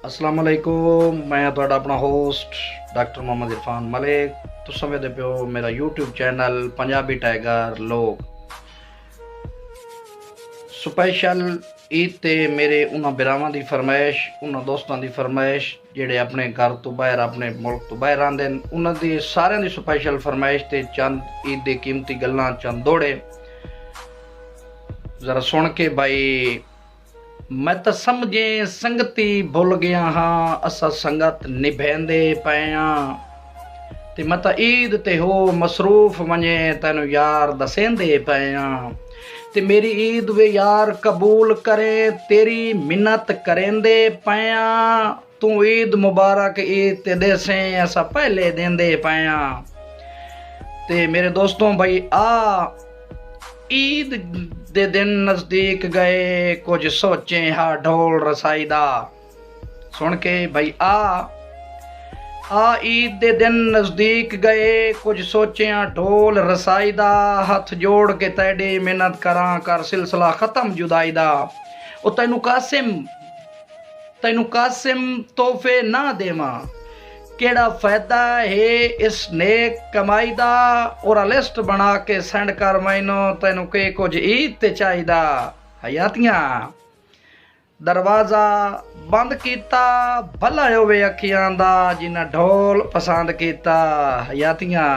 अस्सलाम वालेकुम। मैं तुहाडा अपना होस्ट डॉक्टर मोहम्मद इरफान मलिक। तुस समझदे पियो मेरा यूट्यूब चैनल पंजाबी टाइगर लोग स्पैशल ईद ते मेरे उन्होंने बिरावां की फरमाइश, उन्होंने दोस्तों की फरमाइश जेडे अपने घर तो बाहर अपने मुल्क तो बाहर आते हैं, उन्होंने सारे की स्पैशल फरमाइश ते चंद ईद की कीमती गल्लां, चंद दौड़े जरा सुन के भाई। मैं तो समझे संगती भुल गया हाँ, असा संगत निभेंदे पया ते मैं तो ईद ते हो मसरूफ वने तेन यार दसेंदे पया ते मेरी ईद वे यार कबूल करे, तेरी मिन्नत करेंदे पया। तू ईद मुबारक ईद ते देसे असा पहले देंदे पया। ते मेरे दोस्तों भाई आ ईद दे दिन नजदीक गए, कुछ सोचे हा ढोल रसाई दा। सुन के भाई आ ईद दे दिन नजदीक गए, कुछ सोचे हा ढोल रसाई दा। हथ जोड़ के तेडी मिन्नत करा, कर सिलसिला खत्म जुदाई दा। ओ तैनू कासिम तोहफे ना देवा, केड़ा फायदा है इस नेक कमाई दा। और लिस्ट बना के सेंड कर मैनू, तैनू के कुछ ईद ते चाहिदा। हयातियां दरवाजा बंद कीता, भला होवे अखियां दा जिन्ना ढोल पसंद कीता। हयातियां।